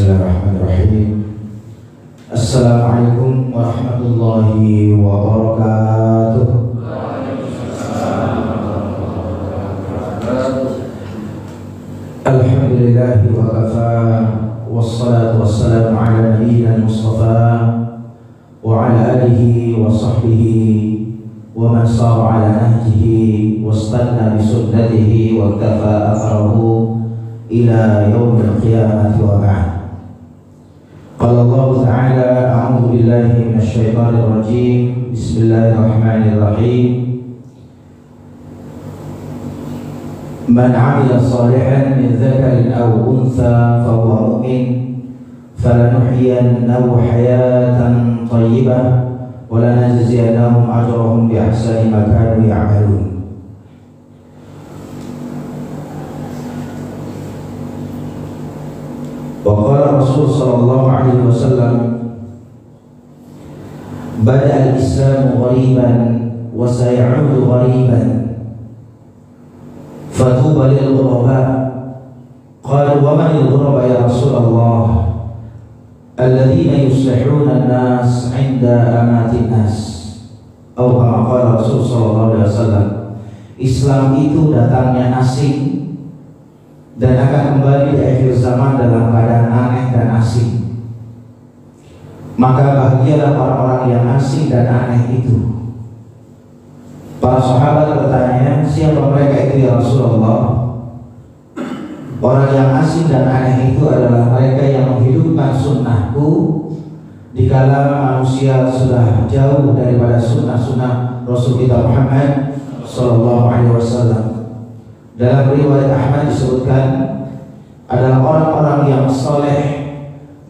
Bismillahirrahmanirrahim. Assalamualaikum warahmatullahi wabarakatuh. Alhamdulillahi wa kafa, wassalatu wassalamu ala nabiyyina al-mustafa wa ala alihi wa sahbihi wa man sara ala nahjihi wastanna bi sunnatihi wa kafa atharahu ila yaumil qiyamati wa ba'd. Qala Allah Ta'ala, a'udzu billahi minasy syaithanir rajim. Bismillahirrahmanirrahim. Man 'amila shalihan min dzakarin aw untha fahuwa mu'min falanuhyiyannahu hayatan thayyibah wa lanajziyannahum ajrahum bi ahsani ma kanu ya'malun. Waqala Rasul sallallahu alaihi wasallam, bada al-islamu ghariban wa sayaudu ghariban fatuba lil ghuraba. Qalu wa man al-ghuraba ya Rasulullah? Alladhina yuslihuna an-nas 'inda amati an-nas. Atau kama qala Rasul sallallahu alaihi wasallam, Islam itu datangnya asing dan akan kembali di akhir zaman dalam keadaan aneh dan asing. Maka bahagialah orang-orang yang asing dan aneh itu. Para sahabat bertanya, siapa mereka itu ya Rasulullah? Orang yang asing dan aneh itu adalah mereka yang menghidupkan sunnahku dikala manusia sudah jauh daripada sunnah-sunnah Rasul kita Muhammad sallallahu alaihi wasallam. Dalam riwayat Ahmad disebutkan adalah orang-orang yang soleh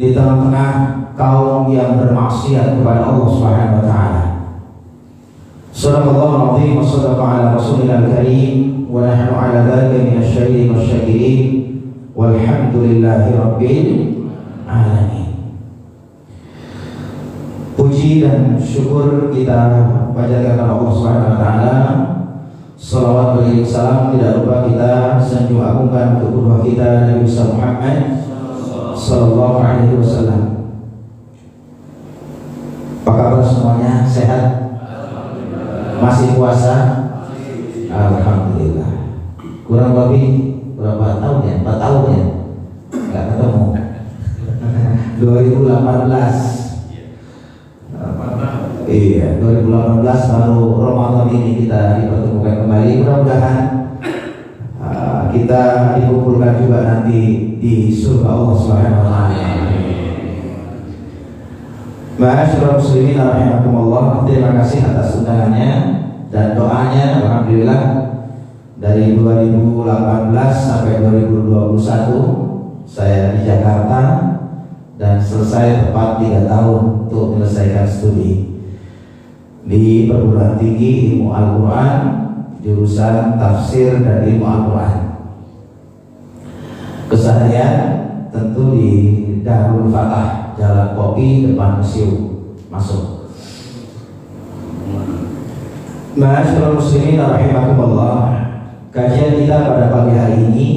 di tengah-tengah kaum yang bermaksiat kepada Allah Subhanahu wa taala. Sallallahu alaihi wa sallam ala Rasulina al-karim wa nahnu ala dzalika minasy syahidin wasyakirin walhamdulillahi rabbil alamin. Puji dan syukur kita panjatkan kepada Allah Subhanahu wa taala. Salawat beriring salam tidak lupa kita sanjung agungkan untuk kedua kita Nabi Muhammad sallallahu alaihi wasallam. Apa kabar semuanya? Sehat? Masih puasa? Alhamdulillah. Kurang lebih berapa tahun ya? 4 tahun ya? Enggak ketemu. 2018. Iya, 2018 baru Ramadan ini kita dipertemukan kembali. Mudah-mudahan kita dikumpulkan juga nanti di surga Allah Subhanahu wa taala. Ma'asyiral muslimin rahimakumullah, terima kasih atas undangannya dan doanya. Alhamdulillah dari 2018 sampai 2021 saya di Jakarta dan selesai tepat 3 tahun untuk menyelesaikan studi di perguruan tinggi ilmu Al-Quran, jurusan tafsir dan ilmu Al-Quran. Keseharian tentu di Darul Fatah, Jalan Kopi, depan museum. Masuk. Ma'asyiral muslimin rahimakumullah, kajian kita pada pagi hari ini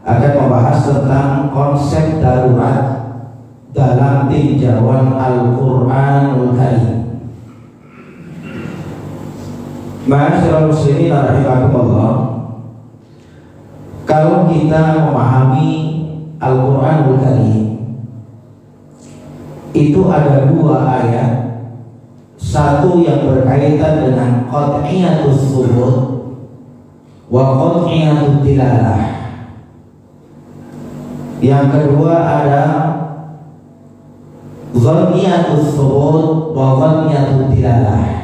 akan membahas tentang konsep darurat dalam tinjauan Al-Quranul Karim. Ma'asyiral muslimin rahimakumullah, kalau kita memahami Al-Quranul Karim, itu ada 2 ayat. Satu yang berkaitan dengan qat'iyatus thubut wa qat'iyatut tilalah. Yang kedua ada dhanniyatus thubut wa dhanniyatut tilalah.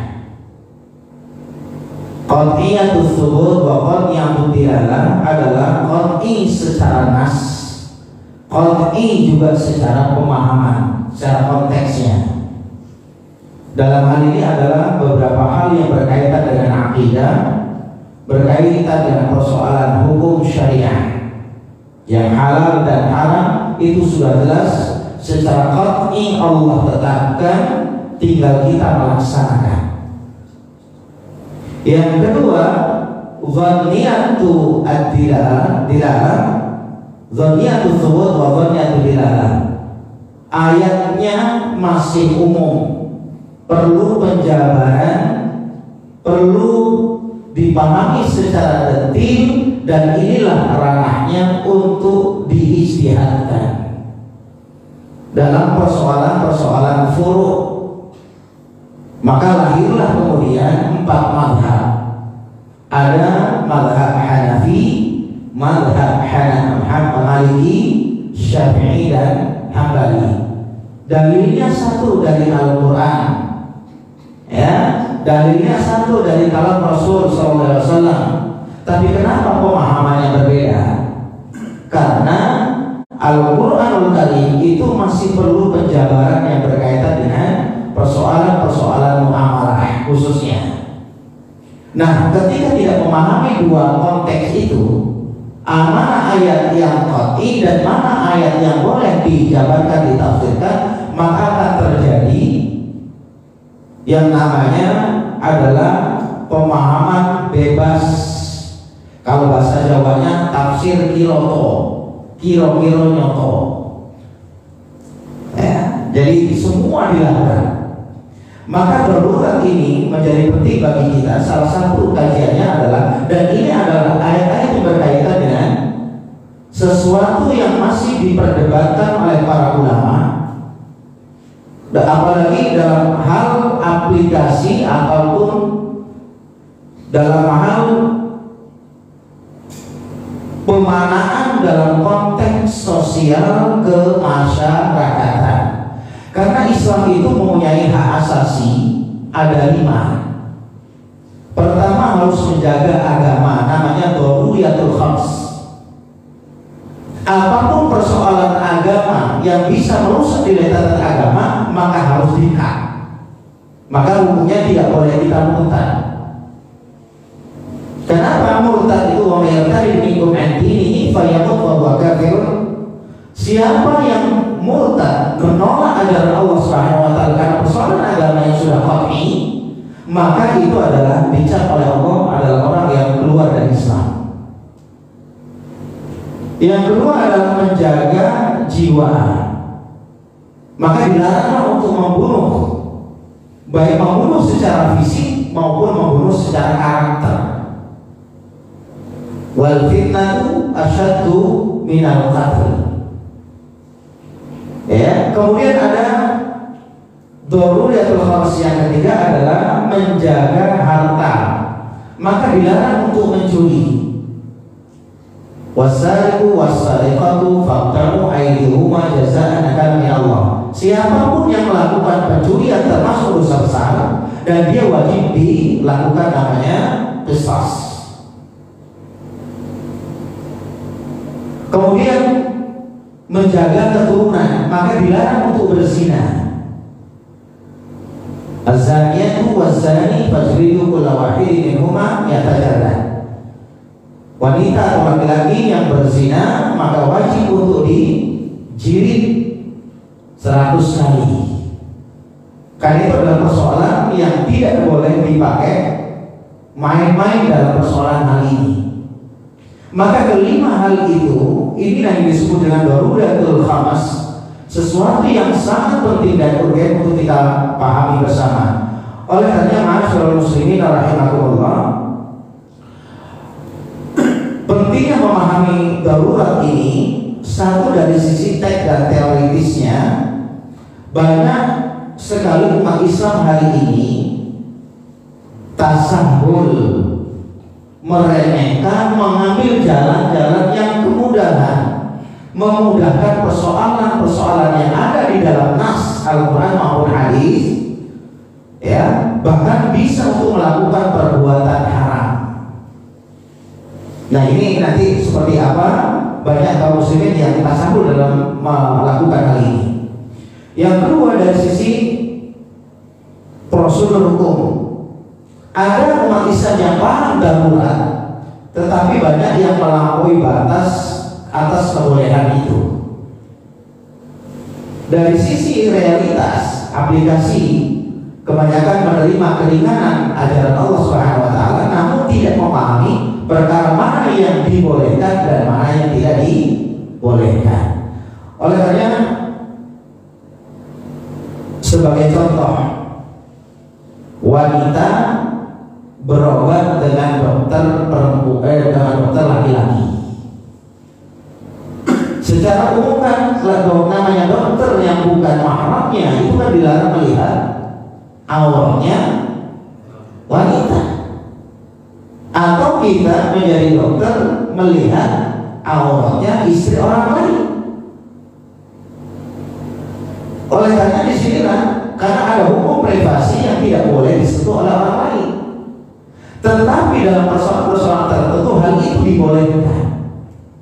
Qat'iyatus thubut wa qat'iyatut tilalah adalah qat'i secara nas, qat'i juga secara pemahaman, secara konteksnya. Dalam hal ini adalah beberapa hal yang berkaitan dengan akidah, berkaitan dengan persoalan hukum syariah. Yang halal dan haram itu sudah jelas secara qat'i Allah tetapkan, tinggal kita melaksanakan. Yang kedua, dhanniyatu ad-dilalah. Dzanniyatul thubut wa dzanniyatul dilalah. Ayatnya masih umum, perlu penjabaran, perlu dipahami secara detail, dan inilah ranahnya untuk diijtihadkan dalam persoalan-persoalan furu'. Maka lahirlah kemudian 4 mazhab. Ada mazhab Hanafi, mazhab Maliki, Syafi'i, dan Hambali. Dalilnya satu dari Al-Quran, ya, dalilnya satu dari kalam Rasul SAW. Tapi kenapa pemahamannya berbeda? Karena Al-Quranul Karim itu masih perlu penjabaran yang berkaitan dengan persoalan-persoalan muamalah khususnya. Nah, ketika tidak memahami dua konteks itu, mana ayat yang qat'i dan mana ayat yang boleh dijabarkan, ditafsirkan, maka akan terjadi yang namanya adalah pemahaman bebas. Kalau bahasa Jawanya tafsir kiroto, kiro-kiro nyoto. Ya, jadi semua dilakukan. Maka darurat ini menjadi penting bagi kita. Salah satu kajiannya adalah, dan ini adalah ayat-ayat yang berkaitan dengan sesuatu yang masih diperdebatkan oleh para ulama, dan apalagi dalam hal aplikasi ataupun dalam hal pemanaan dalam konteks sosial kemasyarakatan. Karena Islam itu mempunyai hak asasi, ada 5. Pertama, harus menjaga agama, namanya daruriyatul khams. Apapun persoalan agama yang bisa merusak nilai tata agama, maka harus di-cut. Maka hukumnya tidak boleh kita murtad. Kenapa murtad itu memerintah minkum an-dinihi fayamut wa huwa kafir? Siapa yang murtad, menolak ajaran Allah Subhanahu wa taala karena persoalan agama yang sudah qat'i, maka itu adalah dicap oleh Allah adalah orang yang keluar dari Islam. Yang kedua adalah menjaga jiwa. Maka dilarang untuk membunuh, baik membunuh secara fisik maupun membunuh secara karakter. Wal fitnatu asyaddu minal qatl. Ya, kemudian ada daruriyatul khams yang ketiga adalah menjaga harta. Maka dilarang untuk mencuri. Wasariqu wasariqatu faqta'u aydihuma jazaa'an min Allah. Siapapun yang melakukan pencurian termasuk dosa besar, dan dia wajib dilakukan namanya qisas. Kemudian menjaga keturunan, maka dilarang untuk berzina. Az-zaniyatu waz-zani fajridu kulla wahidin minhuma yatajarrad. Wanita atau laki-laki yang berzina maka wajib untuk dijilid 100 kali. Karena itu adalah persoalan yang tidak boleh dipakai main-main dalam persoalan hal ini. Maka kelima hal itu, ini yang disebut dengan daruratul khams, sesuatu yang sangat penting dan urgen untuk kita pahami bersama. Oleh karena ma'asyiral muslimin rahimakumullah, pentingnya memahami darurat ini, satu dari sisi teks dan teoritisnya, banyak sekali umat Islam hari ini tasahul, meremehkan, mengambil jalan-jalan yang kemudahan, memudahkan persoalan-persoalan yang ada di dalam nas Al-Quran maupun hadis, ya, bahkan bisa untuk melakukan perbuatan haram. Nah, ini nanti seperti apa banyak kaum muslimin yang tasahul dalam melakukan hal ini. Yang kedua, dari sisi prosedur hukum, ada umat Islam yang paham darurat, tetapi banyak yang melampaui batas atas kebolehan itu. Dari sisi realitas aplikasi, kebanyakan menerima keringanan ajaran Allah Subhanahu wa taala, namun tidak memahami perkara mana yang dibolehkan dan mana yang tidak dibolehkan. Oleh karena sebagai contoh, wanita berobat dengan dokter perempuan, dengan dokter laki-laki. Secara umum kan namanya dokter yang bukan mahramnya itu kan dilarang melihat auratnya wanita. Atau kita menjadi dokter melihat auratnya istri orang lain. Oleh karena disinilah, karena ada hukum privasi yang tidak boleh disentuh oleh orang lain. Tetapi dalam persoalan-persoalan tertentu hal itu dibolehkan.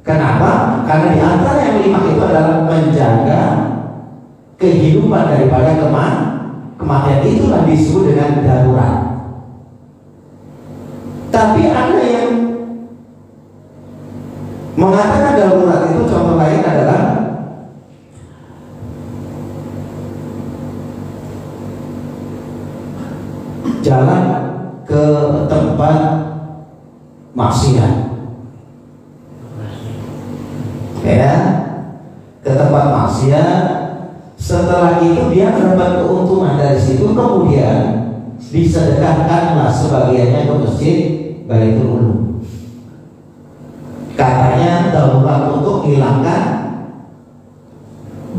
Kenapa? Karena di antara yang 5 itu adalah menjaga kehidupan daripada kematian. Itulah disebut dengan darurat. Tapi ada yang mengatakan darurat itu, contoh lain adalah jalan ke tempat maksiat, ya, ke tempat maksiat. Setelah itu dia mendapat keuntungan dari situ, kemudian disedekahkanlah sebagiannya ke masjid Baitul Ulum. Katanya darurat untuk hilangkan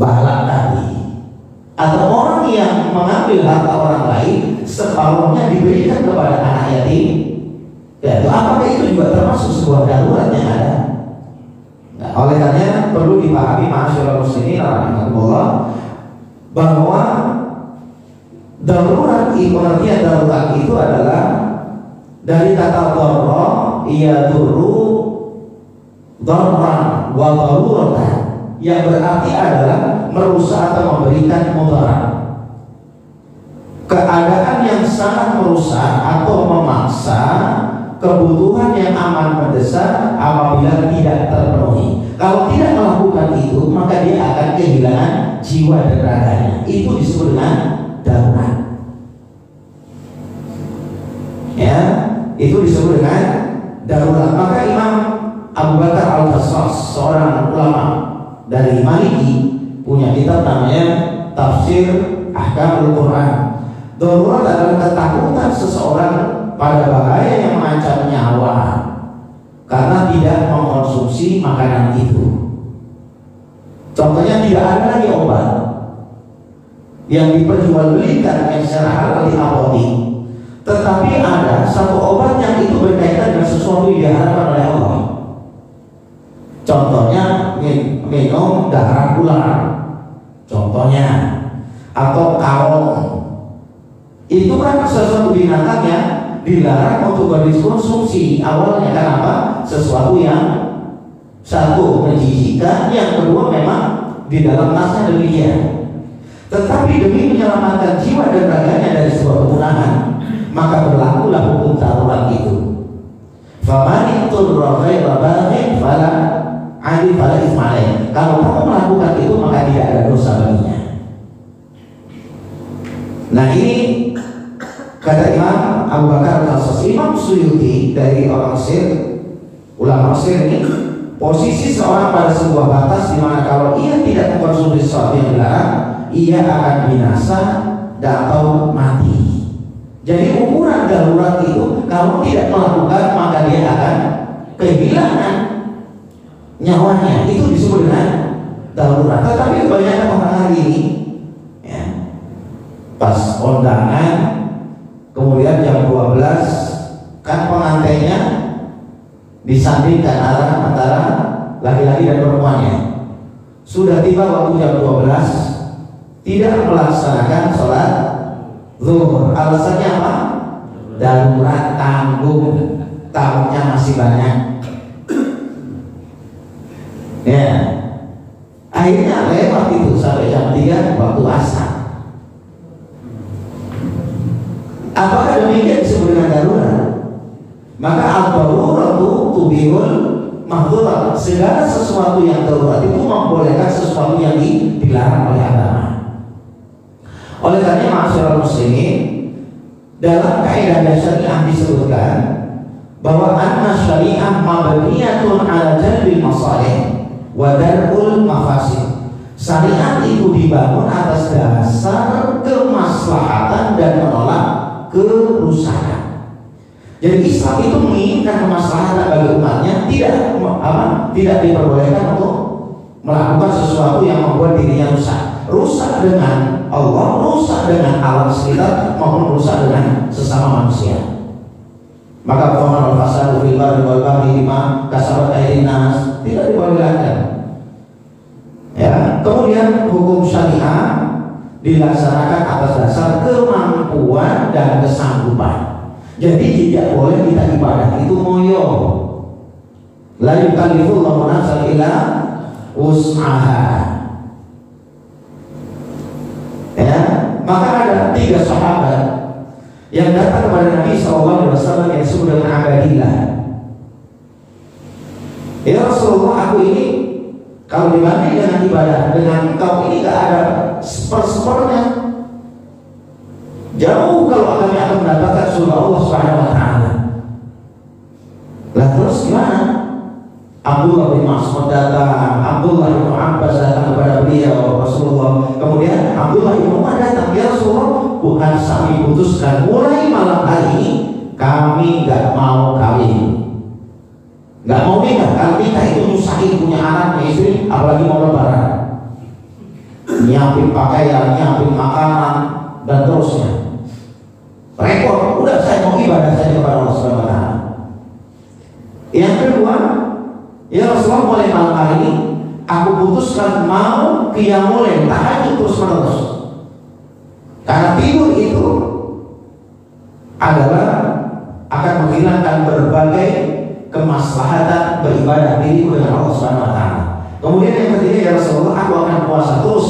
balak tadi. Atau orang yang mengambil harta orang lain separuhnya diberikan kepada anak yatim. Ya, apakah itu juga termasuk sebuah darurat yang ada? Nah, oleh karena perlu dipahami ma'asyiral muslimin rahimakumullah, bahwa darurat, pengertian darurat itu adalah dari kata dharra, ia duru dharran wa daruratan, yang berarti adalah merusak atau memberikan mudarat. Keadaan yang sangat merusak atau memaksa kebutuhan yang aman mendesak apabila tidak terpenuhi. Kalau tidak melakukan itu, maka dia akan kehilangan jiwa dan raganya. Itu disebut dengan darurat. Ya, itu disebut dengan darurat. Maka Imam Abu Bakar Al-Qassas, seorang ulama dari Maliki, punya kitab namanya Tafsir Ahkamul Quran. Darurat adalah ketakutan seseorang pada bahaya yang mengancam nyawa karena tidak mengkonsumsi makanan itu. Contohnya, tidak ada lagi obat yang diperjualbelikan yang secara halal di apotek, tetapi ada satu obat yang itu berkaitan dengan sesuatu yang diharapkan oleh Allah. Contohnya minum darah ular, contohnya, atau kaong. Itu kan sesuatu binatang yang dilarang untuk dikonsumsi awalnya. Kenapa? Sesuatu yang satu menjijikan, yang kedua memang di dalam nasnya demikian. Tetapi demi menyelamatkan jiwa dan raganya dari sebuah kepunahan, maka berlakulah hukum darurat itu. Faman iturra ghaira baghin fala ali fala itsma alaih. Kalau kamu melakukan itu, maka tidak ada dosa baginya. Nah, ini kata Imam Abu Bakar Al-Qassas. Imam Suyuti dari orang Mesir, ulama Mesir ini, posisi seorang pada sebuah batas di mana kalau ia tidak mengkonsumsi sesuatu yang dilarang, ia akan binasa dan atau mati. Jadi ukuran darurat itu, kalau tidak melakukan maka dia akan kehilangan nyawanya. Itu disebut dengan darurat. Tetapi kebanyakan orang hari ini, ya, pas kondangan, kemudian jam 12 kan pengantinnya disandingkan antara laki-laki dan perempuannya. Sudah tiba waktu jam 12, tidak melaksanakan sholat zuhur. Alasannya apa? Darurat, tanggung, tamunya masih banyak. Ya, akhirnya lewat itu sampai jam 3 waktu asar. Apakah demikian disebut dengan darurat? Maka al-daruratu tubihul mahdhurat. Segala sesuatu yang darurat itu membolehkan sesuatu yang dilarang oleh agama. Oleh karena ma'asyiral muslimin, dalam kaidah syariah disebutkan bahwa anna syariah mabniyatun ala jalbil masalih. wa darul mafasid. Syariat itu dibangun atas dasar kemaslahatan dan menolak kerusakan. Jadi Islam itu menginginkan kemaslahatan bagi umatnya, tidak diperbolehkan untuk melakukan sesuatu yang membuat dirinya rusak dengan Allah, rusak dengan alam sekitar, maupun rusak dengan sesama manusia. Maka faman al-fasadu fil barri wal bahri bima kasabat aydin nas tidak dibolehkan. Ya, kemudian hukum syariah dilaksanakan atas dasar kemampuan dan kesanggupan. Jadi tidak boleh kita ibadah itu ngoyo. La yukallifullahu nafsan illa wus'aha. Ya, maka ada 3 sahabat yang datang kepada Nabi SAW yang disebut dengan Abadillah. Ya Rasulullah, aku ini kalau dibanding dengan ibadah dengan engkau ini gak ada sepersepernya. Jauh kalau kami akan mendapatkan surga Allah Subhanahu wa taala. Lah terus gimana? Abdullah bin Mas'ud datang, Abdullah bin Abbas datang kepada beliau Rasulullah. Kemudian Abdullah bin Umar datang, ya Rasulullah, bukan kami putuskan mulai malam hari ini kami nggak mau kawin, nggak mau nikah. Kalau nikah itu nyusahin, punya anak, punya istri, apalagi mau lebaran, nyiapin pakaian, nyiapin makanan dan terusnya. Repot. Udah, saya mau ibadah saja kepada Allah Subhanahu wa taala. Yang kedua, ya Rasulullah, mulai malam hari ini aku putuskan mau qiyamul lail, tahajud terus menerus. Karena tidur itu adalah akan menghilangkan berbagai kemaslahatan beribadah diri dengan Allah Subhanahu wa taala. Kemudian yang ketiga, ya Rasulullah, aku akan puasa terus.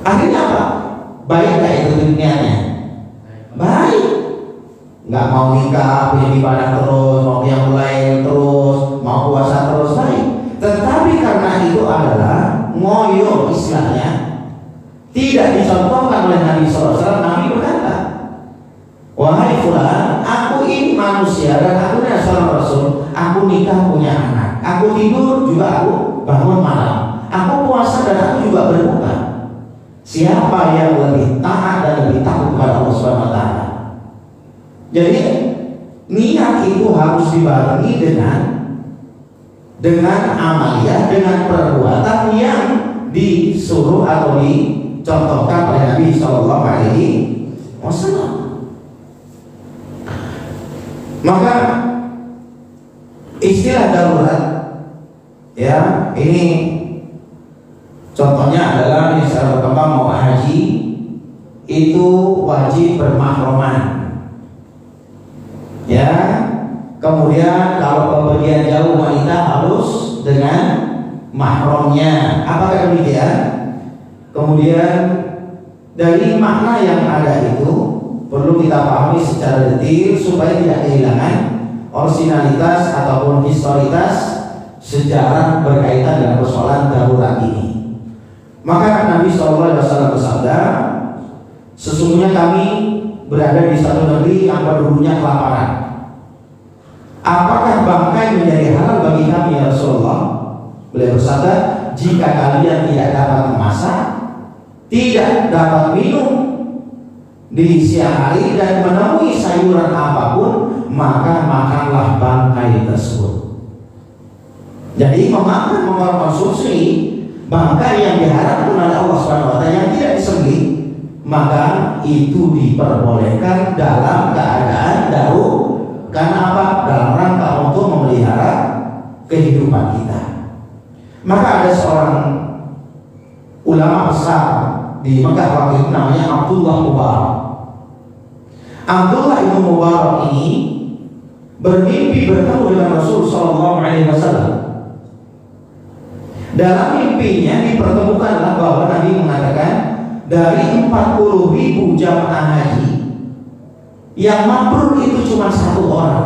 Akhirnya apa? Baik gak itu niatnya? Baik. Nggak mau nikah, punya ibadah terus, mau yang lain terus, mau puasa terus, baik. Tetapi karena itu adalah ngoyo istilahnya, tidak dicontohkan oleh Nabi SAW. Nabi berkata, wahai fulan, aku ini manusia dan aku adalah seorang Rasul. Aku nikah, punya anak, aku tidur juga, aku bangun malam, aku puasa dan aku juga berbuka. Siapa yang lebih taat dan lebih takut kepada Allah Subhanahu wa taala? Jadi niat itu harus dibarengi dengan amalia, dengan perbuatan yang disuruh atau dicontohkan oleh Nabi Shallallahu Alaihi Wasallam. Maka istilah darurat, ya ini contohnya adalah yang secara berkembang mau haji itu wajib bermahraman. Ya, kemudian kalau bepergian jauh wanita harus dengan mahramnya. Apakah demikian? Kemudian dari makna yang ada itu perlu kita pahami secara detail supaya tidak kehilangan originalitas ataupun historitas sejarah berkaitan dengan persoalan darurat ini. Maka Nabi SAW bersabda, sesungguhnya kami berada di satu negeri yang penduduknya kelaparan. Apakah bangkai menjadi halal bagi kami ya Rasulullah? Beliau bersabda, jika kalian tidak dapat memasak, tidak dapat minum di siang hari dan menemui sayuran apapun, maka makanlah bangkai tersebut. Jadi mengkonsumsi bangkai yang diharapkan oleh Allah SWT yang tidak disembelih, maka itu diperbolehkan dalam keadaan darurat. Karena apa? Dalam rangka untuk memelihara kehidupan kita. Maka ada seorang ulama besar di Mekah waktu itu namanya Abdullah Mubarak. Abdullah ibn Mubarak ini bermimpi bertemu dengan Rasul Sallallahu Alaihi Wasallam. Dalam mimpinya dipertemukanlah bahwa Nabi mengatakan dari 40.000 jamaah haji yang mabrur itu cuma 1 orang.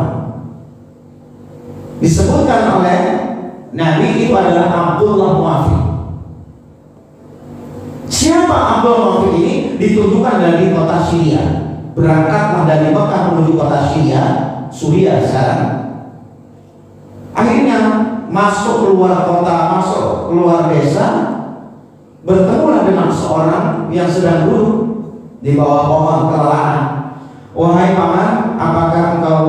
Disebutkan oleh Nabi itu adalah Abdullah Muafiq. Siapa Abdullah Muafiq ini? Ditunjukkan dari kota Syria. Berangkatlah dari Mekah menuju kota Syria, Suriah sekarang. Akhirnya masuk keluar kota, masuk keluar desa, bertemulah dengan seorang yang sedang duduk di bawah pohon kelelahan. Wahai paman, apakah engkau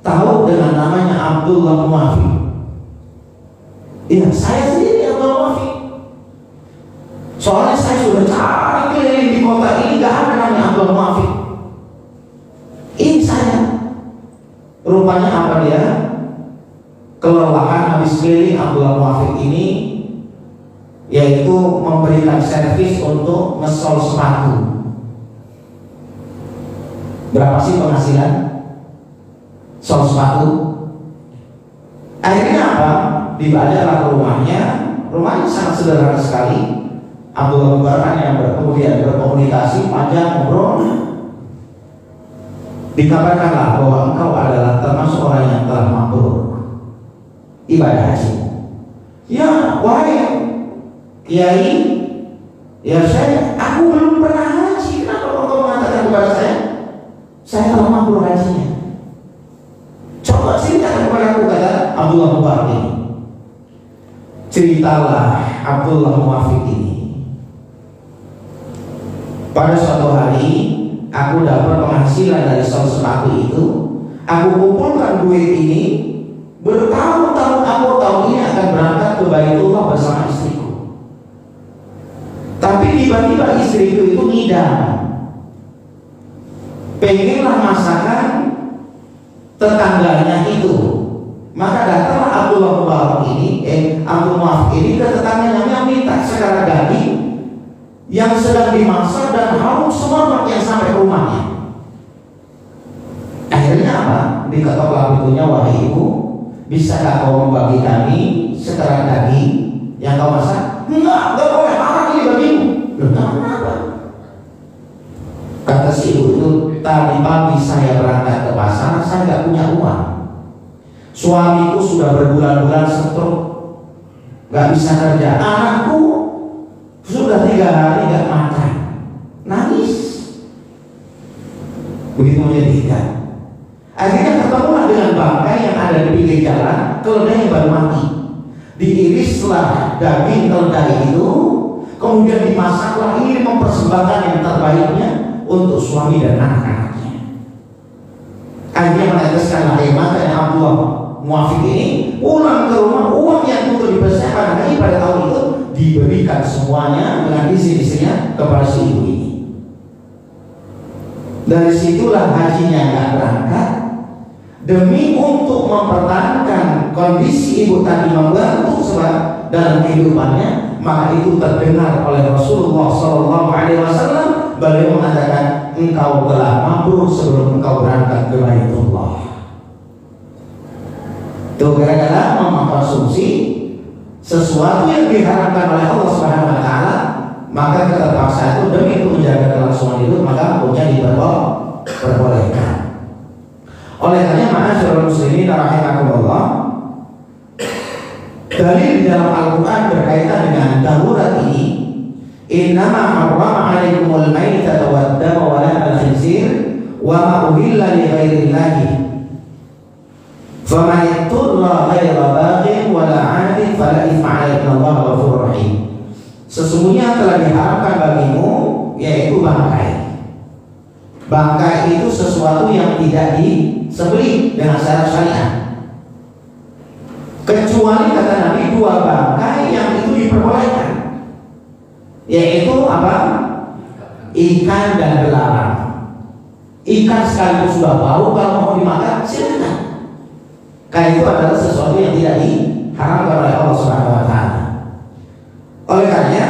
tahu dengan namanya Abdullah Muafiq? Iya, saya sendiri Abdullah Muafiq. Soalnya saya sudah cari keliling di kota ini, gak ada namanya Abdullah Muafiq. Ini saya. Rupanya apa dia? Kelelahan habis keliling Abdullah Muafiq ini, yaitu memberikan servis untuk ngesol sepatu. Berapa sih penghasilan sol sepatu? Akhirnya apa? Dibaliklah ke rumahnya. Rumahnya sangat sederhana sekali. Abdullah Mubarak yang kemudian berkomunikasi panjang ngobrol. Dikabarkanlah bahwa engkau adalah termasuk orang yang telah mabrur ibadah haji. Ya, wahai Kiai, ya aku belum pernah haji. Kenapa engkau mengatakan kepada saya telah mabrur hajinya? Coba ceritakan kepada aku, kata Abdullah Mubarak ini. Ceritalah Abdullah Muafiq ini. Pada suatu hari aku dapat penghasilan dari sol sepatu itu. Aku kumpulkan duit ini. Bertahun-tahun aku tahun ini akan berangkat ke Baitullah bersama istriku. Tapi tiba-tiba istriku itu ngidam, pengenlah masakan tetangganya itu. Maka datanglah Abdullah Mubarak ini, Abdul Muafiq ini ke tetangganya yang minta sekarang daging yang sedang dimasak dan harum semerbak yang sampai ke rumahnya. Akhirnya apa? Diketok pintunya, wahai ibu, bisakah kau membagi kami sekarang daging yang kau masak? Enggak boleh, haram ini bagimu. Loh, kenapa? Kata si ibu itu, tadi pagi saya berangkat ke pasar, saya nggak punya uang. Suamiku sudah berbulan-bulan stroke, nggak bisa kerja. Anakku sudah 3 hari nggak makan, nangis, begitu menyedihkan. Akhirnya ketemulah dengan bangkai yang ada di pinggir jalan, keledai baru mati. Diirislah daging keledai itu, kemudian dimasaklah, ini mempersembahkan yang terbaiknya untuk suami dan anak-anaknya. Akhirnya meneteskan air mata yang Abdullah Muafiq ini pulang ke rumah. Uang yang untuk dipersiapkan haji pada tahun itu diberikan semuanya dengan izin istrinya kepada si ibu ini. Dari situlah hajinya nggak berangkat, demi untuk mempertahankan kondisi ibu tadi, membantu sebab dalam kehidupannya. Maka itu terdengar oleh Rasulullah SAW. Beliau mengatakan, engkau telah mabrur sebelum engkau berangkat ke Baitullah. Itu gara-gara mengkonsumsi sesuatu yang diharapkan oleh Allah Subhanahu Wa Taala, maka keterpaksaan itu demi itu menjaga kelangsungan hidup, maka punya diperbolehkan. Oleh karena ma'asyiral muslimin rahimakumullah, dalil di dalam Al-Quran berkaitan dengan darurat ini. Innama harrama 'alaikumul maitata wad-dama wa lahmal khinzir wa ma uhilla li ghairillahi faman ittara ghaira baghin wa la 'adin fala itsma 'alaihi innallaha ghafurur rahim. Sesungguhnya telah diharamkan bagimu yaitu bangkai. Bangkai itu sesuatu yang tidak disembelih dengan syarat syariat, kecuali kata Nabi 2 bangkai yang itu diperbolehkan, yaitu apa? Ikan dan belarang. Ikan sekaligus sudah bau, kalau mau dimakan silakan. Karena itu adalah sesuatu yang tidak diharamkan oleh Allah Subhanahu Wa Taala. Oleh karenanya,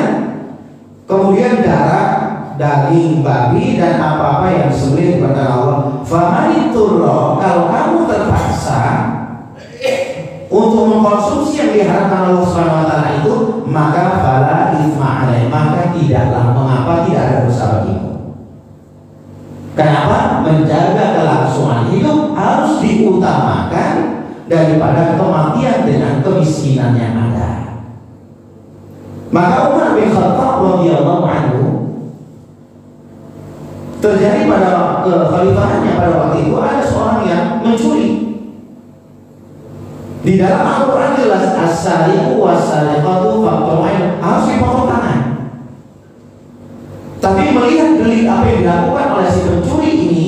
kemudian darah, daging babi dan apa-apa yang disembelih kepada Allah. Famaniturro, kalau kamu terpaksa untuk mengkonsumsi yang diharapkan Allah Subhanahu Wa Taala itu, maka fala itsma 'alaihi, maka tidaklah mengapa, tidak ada dosa bagimu. Kenapa? Menjaga kelangsungan hidup harus diutamakan daripada kematian dengan kemiskinan yang ada. Maka Umar bin Khattab radhiyallahu anhu, terjadi pada kekhalifahannya pada waktu itu, ada seorang yang mencuri. Di Di dalam Al-Quran jelas as-sariqu was-sariqatu faqta'u aydiyahuma, harus dipotong tangan. Tapi melihat delik apa yang dilakukan oleh si pencuri ini,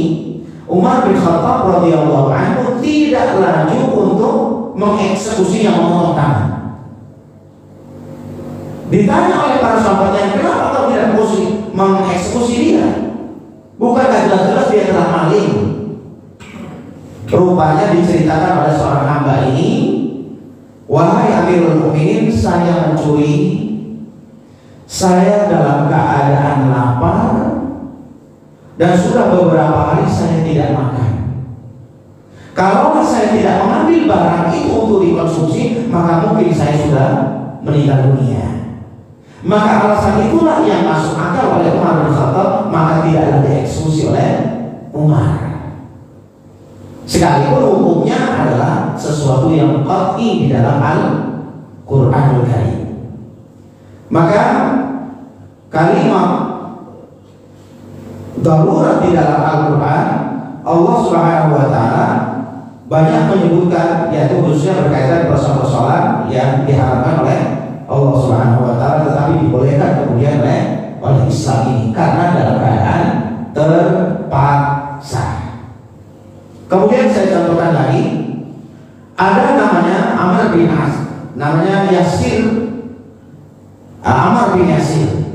Umar bin Khattab radhiyallahu anhu tidak laju untuk mengeksekusi yang memotong tangan. Ditanya oleh para sahabatnya, kenapa kau tidak mengeksekusi dia? Bukankah jelas-jelas dia telah maling? Rupanya diceritakan oleh seorang hamba ini, wahai Amirul Mukminin, saya mencuri, saya dalam keadaan lapar, dan sudah beberapa hari saya tidak makan. Kalau saya tidak mengambil barang itu untuk dikonsumsi, maka mungkin saya sudah meninggal dunia. Maka alasan itulah yang masuk akal oleh Umar bin Khattab, maka tidaklah dieksekusi oleh Umar. Sekalipun hukumnya adalah sesuatu yang qat'i di dalam Al-Qur'anul Karim. Maka kalimat darurat di dalam Al-Quran, Allah Subhanahu wa Ta'ala banyak menyebutkan, yaitu khususnya berkaitan persoalan-persoalan yang diharapkan oleh Allah Subhanahu wa Ta'ala, tetapi dibolehkan kemudian oleh Islam ini karena dalam keadaan terpaksa. Kemudian saya contohkan lagi, ada namanya Amr bin As, namanya Yasir, Ammar bin Yasir.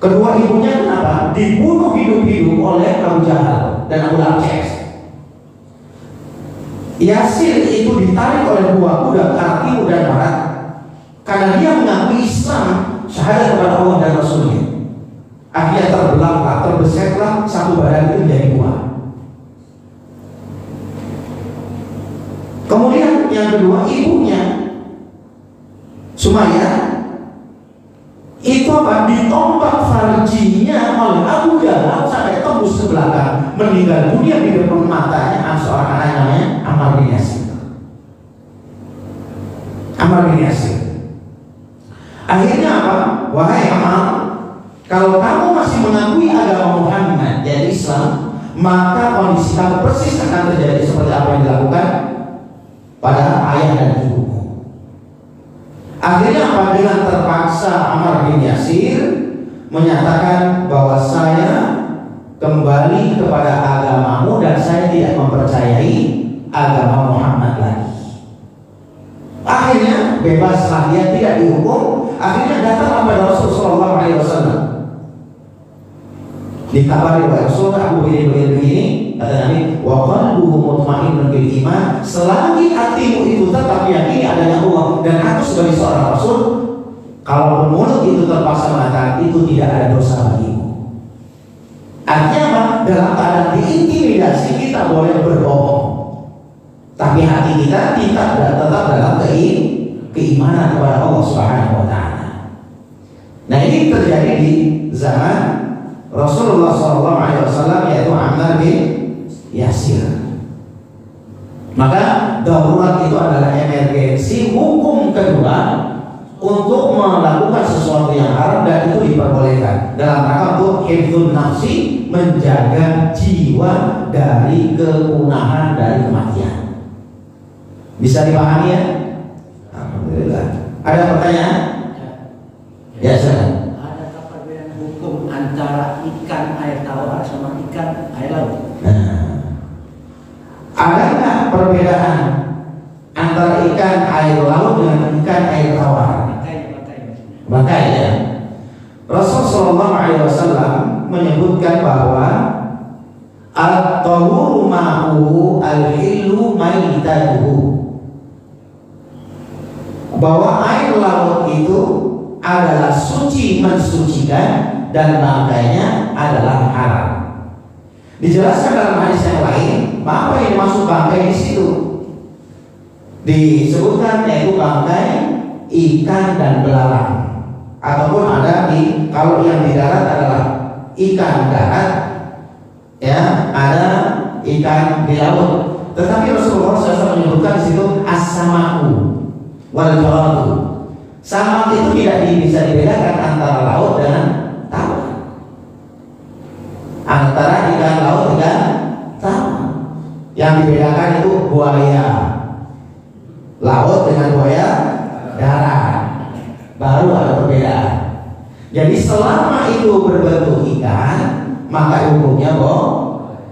Kedua ibunya kenapa? Dibunuh hidup-hidup oleh Abu Jahal dan Abu Lahab. Yasir itu ditarik oleh dua kuda ke arah timur dan barat karena dia mengakui Islam, syahadat kepada Allah dan Rasulnya. Akhirnya terbelahlah, terbesetlah satu badan itu menjadi dua. Kemudian yang kedua, ibunya Sumayyah itu apa? Ditombak farjinya oleh Abu Jahal sampai tembus ke belakang, meninggal dunia di depan matanya seorang anak namanya Ammar bin Yasir. Ammar bin Yasir. Akhirnya apa? Wahai Ammar, kalau kamu masih mengakui agama Muhammad, yaitu Islam, maka kondisi kamu persis akan terjadi seperti apa yang dilakukan pada ayah dan ibumu. Akhirnya apa? Dengan terpaksa Ammar bin Yasir menyatakan bahwa saya kembali kepada agamamu dan saya tidak mempercayai agama Muhammad lagi. Akhirnya bebaslah dia, tidak dihukum. Akhirnya datang kepada Rasulullah SAW. Dikabari oleh Rasulullah, Abu begini, kata Nabi, wa qalbuhu mutmainnun bil iman, selagi hatimu itu tetap yakini adanya Allah dan aku sebagai seorang Rasul, kalau mulut itu terpaksa mengatakan itu tidak ada dosa bagimu. Artinya apa? Dalam keadaan diintimidasi kita boleh berbohong, tapi hati kita tetap dalam keimanan kepada Allah Subhanahu wa Ta'ala. Nah, ini terjadi di zaman Rasulullah SAW, yaitu Ammar bin Yasir. Maka darurat itu adalah emergensi hukum kedua untuk melakukan sesuatu yang haram, dan itu diperbolehkan dalam rangka untuk hifdzun nafsi, menjaga jiwa dari kepunahan, dari kematian. Bisa dipahami ya? Alhamdulillah. Ada pertanyaan? Ya, silakan. Adakah perbedaan hukum antara ikan air tawar sama ikan air laut? Ada nggak perbedaan antara ikan air laut dengan ikan air tawar? Makanya Rasulullah SAW menyebutkan bahwa at-tahuru ma'u al-hillu maitaduhu, bahwa air laut itu adalah suci, mensucikan, dan bangkainya adalah haram. Dijelaskan dalam hadis yang lain, apa yang dimaksud bangkai di situ? Disebutkan yaitu bangkai ikan dan belalang, ataupun ada di, kalau yang di darat adalah ikan darat, ya, ada ikan di laut. Tetapi Rasulullah SAW menyebutkan di situ as-samaku wal jaradu. Samak itu tidak bisa dibedakan antara laut dengan tawar, antara ikan laut dan tawar. Yang dibedakan itu buaya dengan buaya darat. Baru ada perbedaan. Jadi selama itu berbentuk ikan, maka hukumnya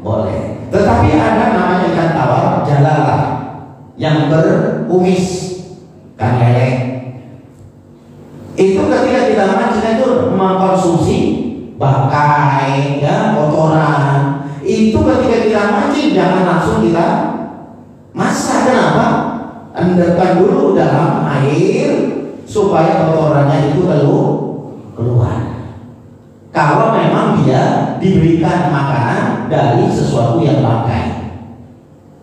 boleh. Tetapi ada namanya ikan tawar jalalah yang berumis, kan lele. Itu ketika kita mancing itu mengkonsumsi bangkai, ya, kotoran. Itu ketika kita mancing jangan langsung kita masak. Kenapa? Endapkan dulu dalam air supaya kotorannya itu keluar. Kalau memang dia diberikan makanan dari sesuatu yang bangkai,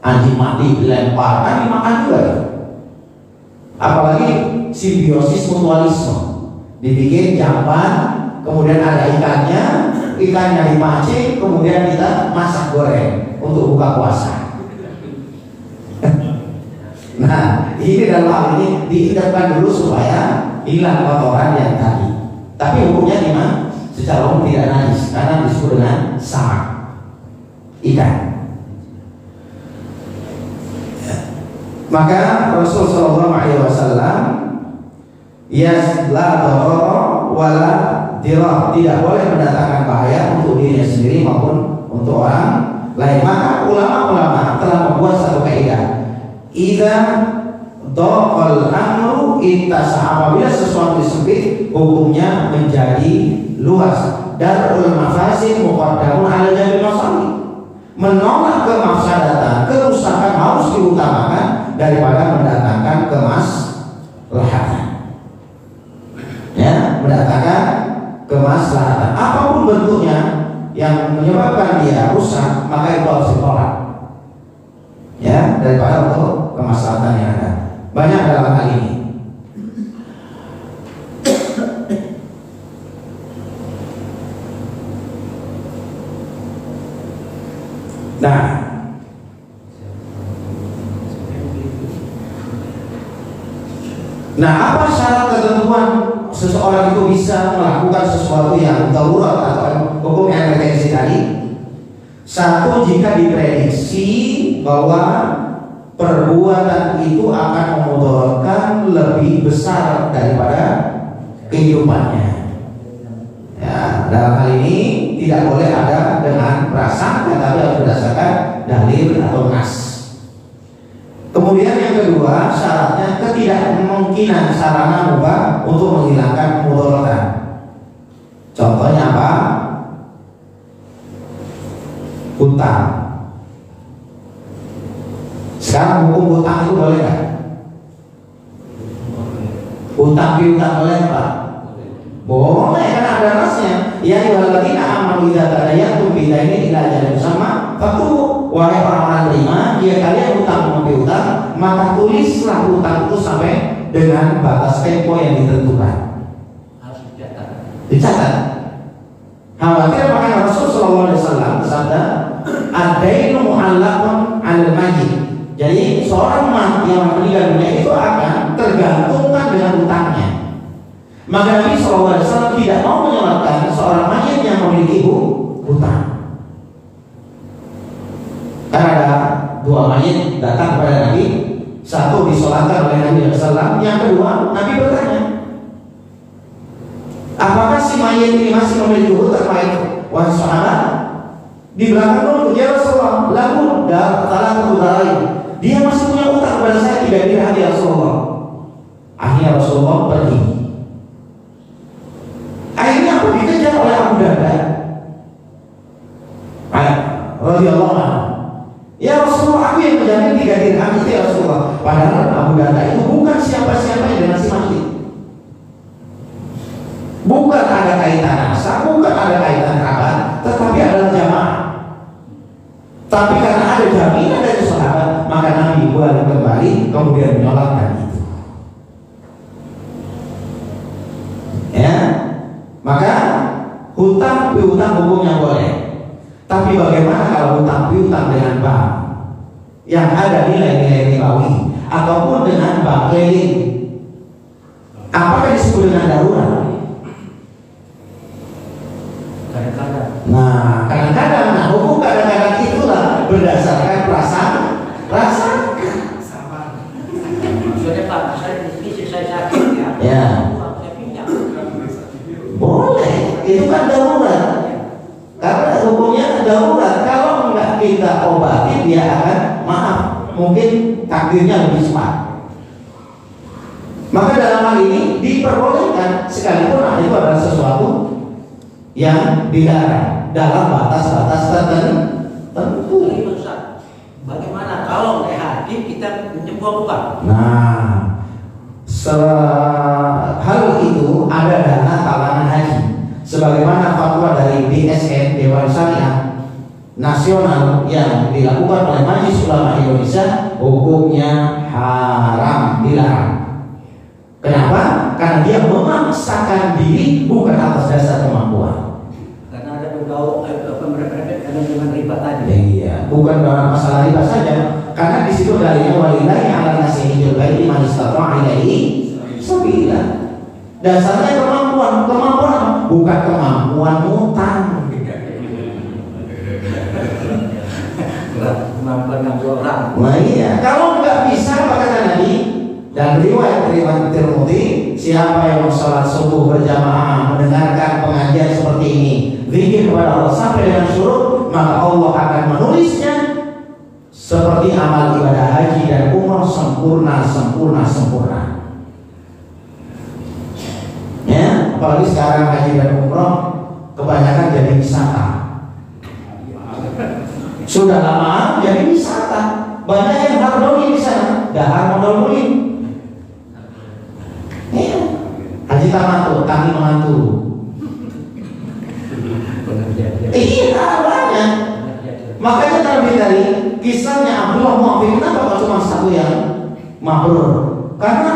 anjing mati dilempar, kan dimakan juga. Apalagi simbiosis mutualisme, dibikin jamban, kemudian ada ikannya dimancing, kemudian kita masak goreng untuk buka puasa. Nah, ini dalam hal ini diindahkan dulu supaya hilang kotoran yang tadi. Tapi hukumnya gimana? Secara umum tidak najis karena disebut dengan samak, ikan. Maka Rasul Shallallahu Alaihi Wasallam la darara wala dirar, tidak boleh mendatangkan bahaya untuk dirinya sendiri maupun untuk orang lain. Maka ulama-ulama telah membuat satu kaidah. Idza dhaqal amru ittasa, apabila sesuatu disempit hukumnya menjadi luas. Darul mafasid muqaddamun ala jalbil masalih, menolak kemafsadatan, kerusakan harus diutamakan daripada mendatangkan kemaslahatan. Ya, mendatangkan kemaslahatan apapun bentuknya yang menyebabkan dia rusak, maka itu harus ditolak, ya, daripada untuk kemaslahatan yang ada. Banyak dalam hal ini. Nah, apa syarat ketentuan seseorang itu bisa melakukan sesuatu yang darurat atau hukum emergensi tadi? Satu, jika diprediksi bahwa perbuatan itu akan memudaratkan lebih besar daripada kehidupannya. Ya, dalam hal ini tidak boleh ada dengan prasangka, tapi harus berdasarkan dalil atau nas. Kemudian yang kedua, syaratnya ketidakmungkinan sarana mubah untuk menghilangkan mudaratkan. Contohnya apa? Hutang. Sekarang hukum hutang itu boleh nggak? Hutang piutang boleh Pak? Boleh, karena ada nasnya. Ya ayyuhalladzina amanu idza tadayantum bidainin ila ajalin musamma faktubu. Wahai orang-orang beriman, jika kalian hutang piutang, maka tulislah hutang itu sampai dengan batas tempo yang ditentukan. Harus dicatat. Dicatat. Khawatir makanya Rasul sallallahu alaihi wasallam bersabda, "Ad-dainu mu'allaqun 'alal mayyit." Jadi seorang yang meninggal dunia itu akan tergantungkan dengan hutangnya. Maka Nabi sallallahu alaihi wasallam tidak mau menyolatkan seorang mayit yang memiliki hutang. Karena ada dua mayit datang kepada Nabi, satu disolatkan oleh Nabi SAW, yang kedua Nabi bertanya, apakah si mayit ini masih memiliki hutang mayit? Wahai sahabat, di belakang dulu, ya Rasulullah, lalu talak lain, dia masih punya hutang kepada saya 3 dirham ya Rasulullah. Akhirnya Rasulullah pergi. Akhirnya aku dikejar oleh Abu Darda radhiyallahu anhu. Ya Rasulullah, aku yang menjamin 3 dirham itu ya Rasulullah. Padahal Abu Darda itu bukan siapa-siapa dengan si mayit. Bukan ada kaitan nasab, bukan ada kaitan kerabat, tetapi adalah jamaah. Tapi karena ada jaminan dari sahabat, maka Nabi balik kembali kemudian menyolatkan itu. Ya, maka hutang piutang hukumnya boleh. Tapi bagaimana kalau hutang piutang dengan bank yang ada nilai-nilai ribawi ataupun dengan bank keliling? Apakah disebut dengan darurat? Kadang-kadang. Nah, kadang-kadang hukum kadang-kadang itulah berdasarkan prasangka. Maksudnya Pak, kan darurat. Karena hukumnya darurat. Kalau enggak kita obati, dia akan maaf, mungkin takdirnya lebih cepat. Maka dalam hal ini diperbolehkan, sekalipun itu adalah sesuatu yang dilarang dalam batas-batas tertentu. Bagaimana kalau naik haji kita menyembuh uang? Nah, hal itu ada dana talangan haji. Sebagaimana fatwa dari DSN Dewan Syariah Nasional yang dilakukan oleh Majelis Ulama Indonesia, hukumnya haram, dilarang. Kenapa? Karena dia memaksakan diri bukan atas dasar kemampuan. Karena ada berbau dengan riba tadi. Iya, bukan dalam masalah riba saja. Karena di situ dalilnya walillahi 'ala nasi hijjul baiti man istata'a ilaihi sabila. Dasarnya kemampuan bukan kemampuan ngutang. Kemampuan ngambil orang. Nah iya, kalau nggak bisa apa kata Nabi dan riwayat Tirmidzi, siapa yang sholat subuh berjamaah mendengarkan pengajian seperti ini, zikir kepada Allah sampai dengan syuruk, maka Allah akan menulisnya seperti amal ibadah haji dan umrah sempurna. Ya, apalagi sekarang haji dan umrah kebanyakan jadi wisata. Sudah lama jadi wisata. Banyak yang harmoni di sana, dahar modal-modal. Ya, haji tamattu, kami mengantu. Iya, banyak. Makanya terlebih dari kisahnya Abdullah Mu'affin, kenapa cuma satu yang mabrur? Karena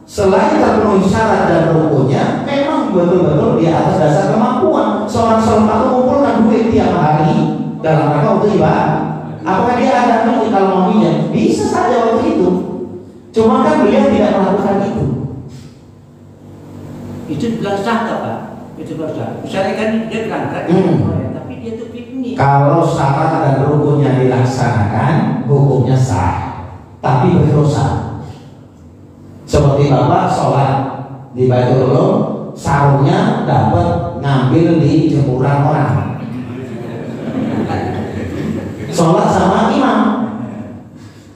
selain terpenuhi syarat dan rukunnya, memang betul-betul di atas dasar kemampuan. Seorang sholat mengumpulkan duit tiap hari dalam rangka untuk ibadah. Apakah dia ada duit kalau mau minjem? Bisa saja waktu itu. Cuma kan beliau tidak melakukan itu. Itu bilang sah tak Pak? Itu bilang sah. Misalnya kan dia berangkat, tapi dia tuh piknik. Kalau syarat dan rukunnya dilaksanakan, hukumnya sah, tapi berdosa. Seperti bapak sholat di Baitul Ulum, sarungnya dapat ngambil di jemuran orang. Sholat sama imam,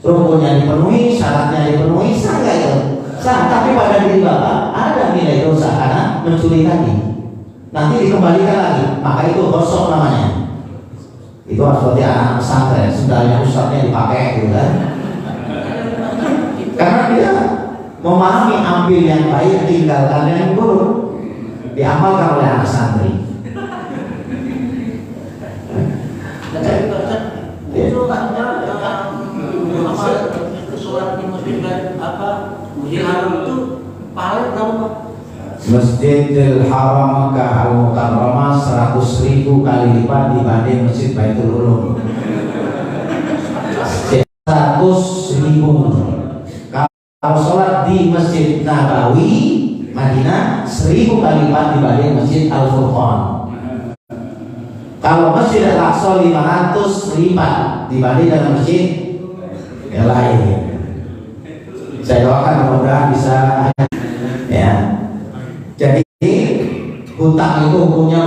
rukunnya dipenuhi, syaratnya dipenuhi, sah nggak itu? Sah, tapi pada diri bapak ada nilai dosa karena mencuri tadi. Nanti dikembalikan lagi, maka itu gosok namanya. Itu seperti anak pesantren, sendalnya ustadznya dipakai gitu kan. Karena dia memahami ambil yang baik, tinggalkan yang buruk, diamalkan oleh anak santri. Itu hanya amal sholat di masjid Masjidil Haram itu pahala berapa? Masjidil Haram Makkah Al-Mukarramah 100.000 kali lipat dibanding Masjid Baitul Ulum. 100.000. Kalau sholat di Masjid Nabawi Madinah 1.000 kali lipat dibanding Masjid Al-Furqan. Kalau Masjid Al-Aqsa 500 lipat dibanding dengan masjid yang lain. Saya doakan mudah-mudahan bisa ya. Jadi hutang itu hukumnya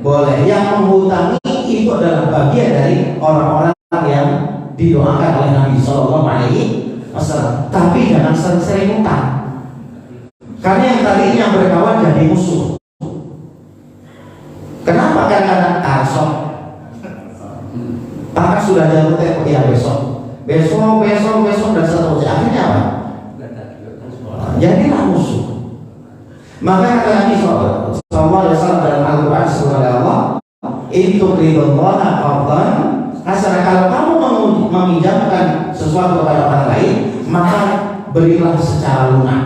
boleh. Yang menghutangi itu adalah bagian dari orang-orang yang didoakan oleh Nabi Sallallahu Alaihi Wasallam. Tapi jangan sering-sering hutang. Karena yang tadinya berkawan jadi musuh. Kenapa? Karena tarsok. Maka sudah jatuh tempo ya besok dan seterusnya. Akhirnya apa? Jadilah musuh. Maka kata Nabi Sallallahu Alaihi Wasallam dalam Al-Quran surah Allah, itu ridhollaha qardan hasanah. Kalau kamu meminjamkan sesuatu kepada orang lain, maka berilah secara lunak.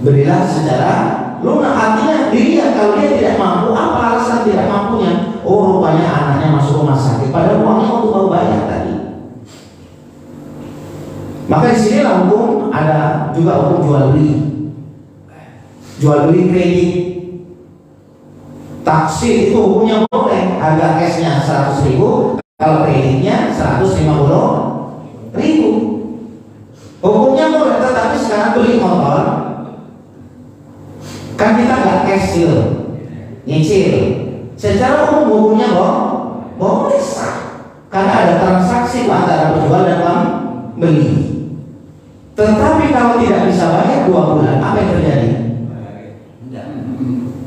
Berilah secara lunak, artinya dilihat kalau dia tidak mampu, apa alasan tidak mampunya? Oh, rupanya anaknya masuk rumah sakit, padahal uangnya untuk mau bayar tadi. Maka di sinilah hukum, ada juga hukum jual beli kredit. Taksir itu hukumnya boleh, harga cashnya 100.000, kalau kreditnya 150.000. Hukumnya boleh, tetapi sekarang beli motor Kan kita nggak cash nyicil. Secara umum hukumnya boleh sah, karena ada transaksi antara penjual dan pembeli. Tetapi kalau tidak bisa bayar 2 bulan, apa yang terjadi?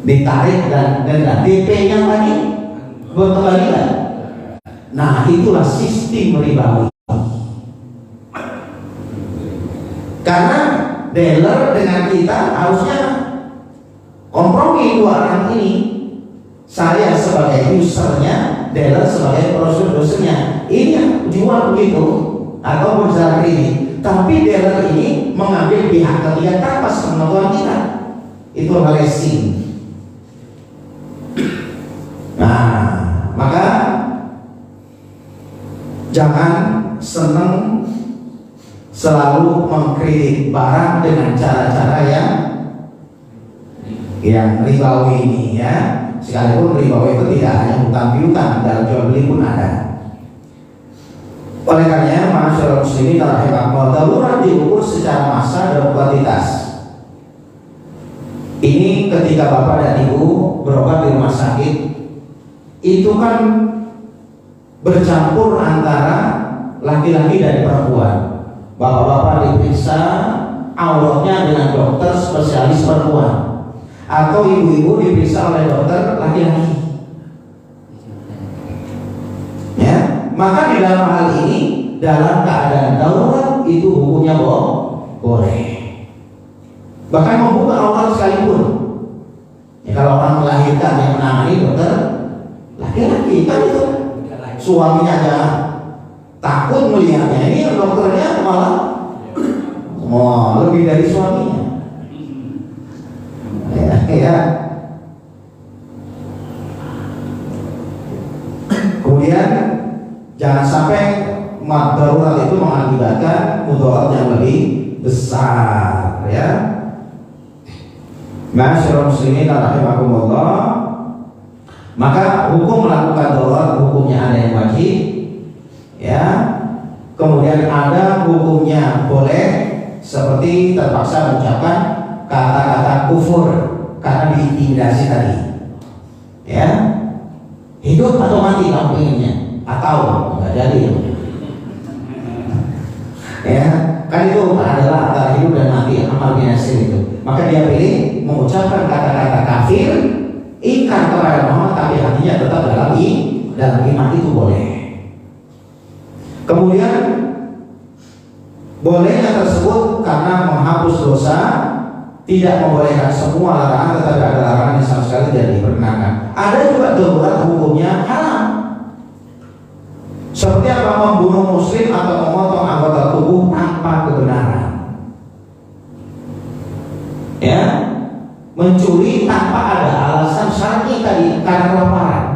Ditarik dan denda. DP-nya tadi berkembalian. Nah, itulah sistem ribawi. Karena dealer dengan kita harusnya kompromi dua orang ini. Saya sebagai usernya, dealer sebagai produsernya. Ini yang jual begitu atau berjalan ini. Tapi dealer ini mengambil pihak ketiga tanpa sepengetahuan kita. Itu racing. Nah, maka jangan senang selalu mengkredit barang dengan cara-cara yang ribawi ini ya. Sekalipun ribawi itu tidak hanya hutang piutang, dalam jual beli pun ada. Oleh karenanya, masyarakat muslimin rahimahullah, darurat diukur secara massa dan kuantitas. Ini ketika bapak dan ibu berobat di rumah sakit, itu kan bercampur antara laki-laki dan perempuan. Bapak-bapak diperiksa auratnya dengan dokter spesialis perempuan, atau ibu-ibu diperiksa oleh dokter laki-laki. Ya, maka di dalam hal ini, dalam keadaan darurat itu hukumnya boleh. Bahkan membuka aurat sekalipun. Ya, kalau orang melahirkan yang menangani dokter laki-laki, kan itu suaminya aja takut melihatnya, ini dokternya malah lebih dari suaminya. Ya. Kemudian jangan sampai darurat itu mengakibatkan mudarat yang lebih besar ya. Masyaallah muslimin rahimakumullah. Maka hukum melakukan darurat hukumnya ada yang wajib ya. Kemudian ada hukumnya boleh, seperti terpaksa mengucapkan kata-kata kufur karena diintimidasi tadi ya. Hidup atau mati kamu pengennya, atau enggak jadi ya, kan itu adalah antara hidup dan mati, amal binasir itu. Maka dia pilih mengucapkan kata-kata kafir, ingkar kepada Muhammad, tapi hatinya tetap dalam iman, itu boleh. Kemudian bolehnya tersebut karena menghapus dosa, tidak membolehkan semua larangan, tetapi ada larangan yang sama sekali tidak diperkenakan. Ada juga darurat hukumnya haram, seperti apa? Membunuh muslim atau memotong anggota tubuh tanpa kebenaran ya. Mencuri tanpa ada alasan syar'i tadi karena kelaparan.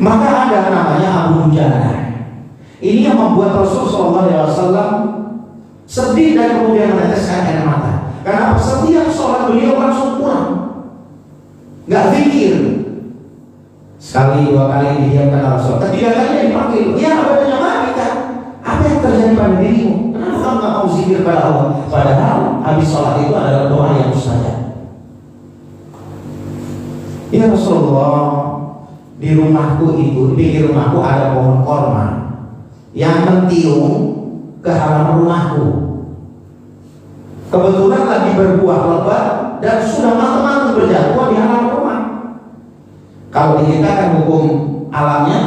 Maka ada namanya Abu Dujana. Ini yang membuat Rasulullah SAW sedih dan kemudian meneteskan air mata. Karena setiap sholat beliau langsung pulang, nggak pikir. Sekali dua kali didiamkan Rasulullah, ketiga kali dipanggil. Ya abadanya mati kan? Apa yang terjadi pada dirimu? Kenapa kamu nggak mau zikir pada Allah? Padahal habis sholat itu adalah doa yang mustajab. Ya Rasulullah, di rumahku itu, di pinggir rumahku ada pohon korma yang mentiung ke halaman rumahku. Kebetulan lagi berbuah lebat dan sudah matang-matang berjatuh di halaman rumah. Kalau diceritakan hukum alamnya,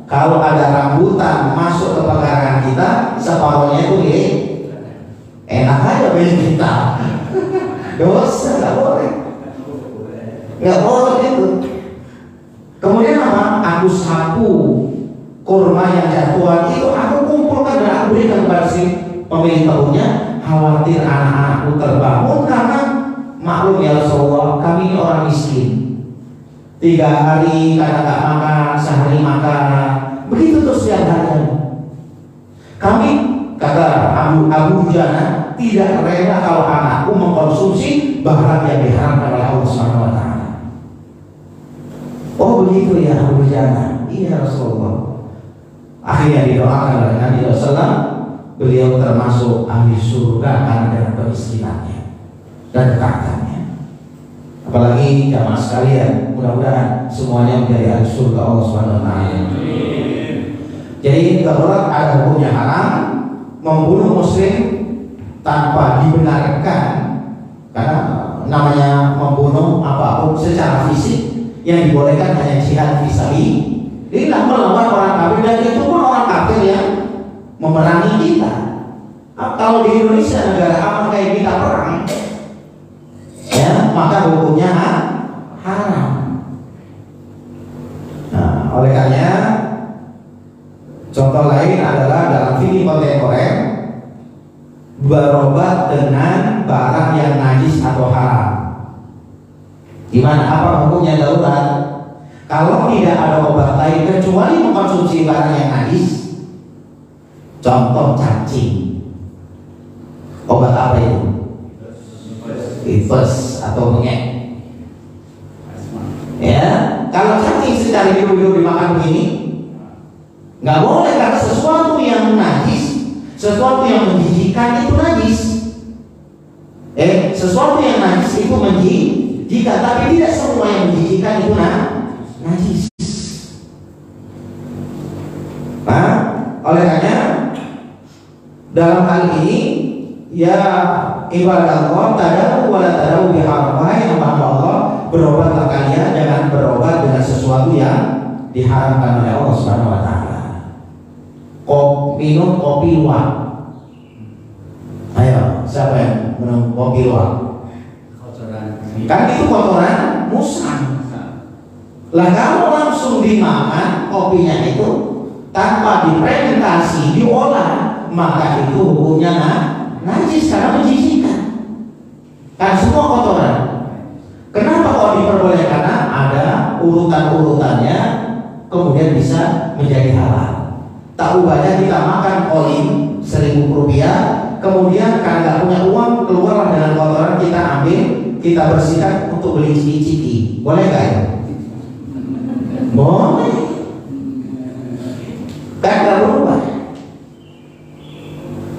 kalau ada rambutan masuk ke pekarangan kita, separuhnya itu enak aja beli kita. Dosa, nggak boleh, nggak boleh itu. Kemudian apa? Aku sapu kurma yang jatuhan itu, aku kumpulkan dan aku berikan kepada si pemilik kebunnya. Khawatir anak-anakku terbangun, karena maklum ya Rasulullah, kami ini orang miskin. 3 hari kadang nggak makan, sehari makan, begitu terus setiap hari. Kami, kata Abu Dujana, tidak rela kalau anakku mengkonsumsi barang yang diharamkan oleh Allah Subhanahu wa Ta'ala. Oh begitu ya Abu Dujana. Iya Rasulullah. Akhirnya didoakan oleh Nabi SAW. Beliau termasuk ahli surga karena dengan kemiskinannya dan kekatannya. Apalagi jamaah sekalian, mudah-mudahan semuanya menjadi ahli surga Allah Subhanahu wa taala. Jadi darurat ada hukumnya haram, membunuh muslim tanpa dibenarkan, karena namanya membunuh apapun secara fisik yang dibolehkan hanya jihad fisabilillah, melawan orang kafir, dan itu pun orang kafir yang memerangi kita. Kalau di Indonesia negara aman kayak kita perang, ya maka hukumnya haram. Nah, oleh karena contoh lain adalah dalam fikih kontemporer berobat dengan barang yang najis atau haram. Gimana? Apa hukumnya darurat? Kalau tidak ada obat lain kecuali mengkonsumsi barang yang najis, contoh cacing. Obat apa itu? Tifus atau bengek. Ya, kalau cacing secara hidup dimakan begini, nggak boleh, karena sesuatu yang najis, sesuatu yang menjijikan itu najis. Sesuatu yang najis itu menjijikan, tapi tidak semua yang menjijikan itu najis. Nah, oleh karena dalam hal ini ya ibadah Allah tadawu wala tadawu biharam. Wahai hamba Allah, berobatlah kalian, jangan berobat dengan sesuatu yang diharamkan oleh Allah Subhanahu wa taala. Minum kopi luwak. Ayo, siapa yang minum kopi luwak? Kan itu kotoran musang. Lah kalau langsung dimakan kopinya itu tanpa difermentasi, diolah, maka itu hukumnya najis karena menjijikan. Kan semua kotoran. Kenapa kok diperbolehkan? Karena ada urutan-urutannya, kemudian bisa menjadi halal. Tak ubahnya kita makan oli Rp1.000, kemudian karena nggak punya uang, keluarlah dengan kotoran, kita ambil, kita bersihkan untuk beli ciki-ciki. Boleh nggak ya? Boleh. Kan nggak berubah.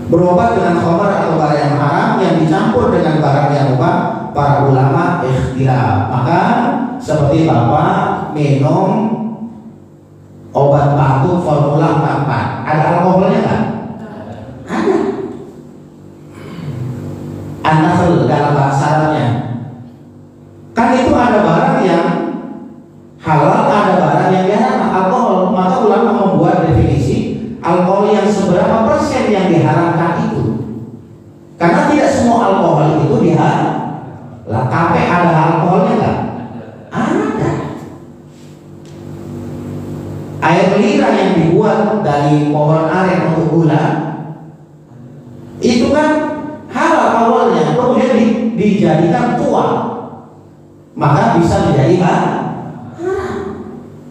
Berobat dengan khamar atau barang yang haram yang dicampur dengan barang yang mubah, para ulama ikhtilaf. Maka seperti Bapak minum obat batuk formula 44, ada alkoholnya nggak? Ada. An-nakhl dalam bahasa Arabnya. Kan itu ada barang yang halal, ada barang yang diharam, alkohol. Maka ulama membuat definisi alkohol yang seberapa persen yang diharamkan itu. Karena tidak semua alkohol itu diharam. Lah kape ada alkoholnya nggak? Ada. Air lira yang dibuat dari pohon aren untuk gula itu kan halal awalnya, kemudian dijadikan tua, maka bisa menjadi haram.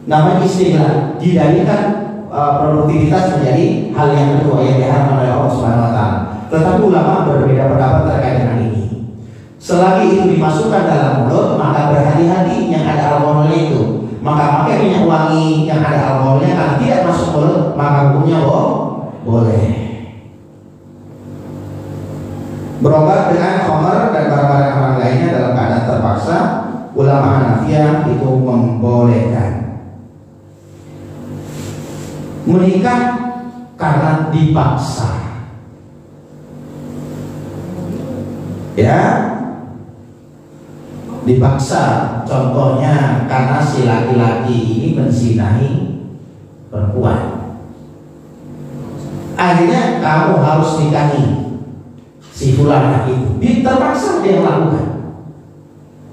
Namanya istilah dijadikan produktivitas menjadi hal yang kedua yang diharamkan oleh Allah Subhanahu wa taala. Tetapi ulama berbeda pendapat terkait dengan ini. Selagi itu dimasukkan dalam mulut, maka berhati-hati yang ada alkoholnya itu. Maka pakai minyak wangi yang ada alkoholnya, kalau tidak masuk mulut, maka hukumnya boleh. Berobat dengan khamar dan barang-barang haram lainnya dalam keadaan terpaksa, ulama Hanafiyah itu membolehkan. Menikah karena dipaksa, ya, dipaksa. Contohnya karena si laki-laki ini menzinahi perempuan, akhirnya kamu harus nikahi si fulan itu, terpaksa dia lakukan.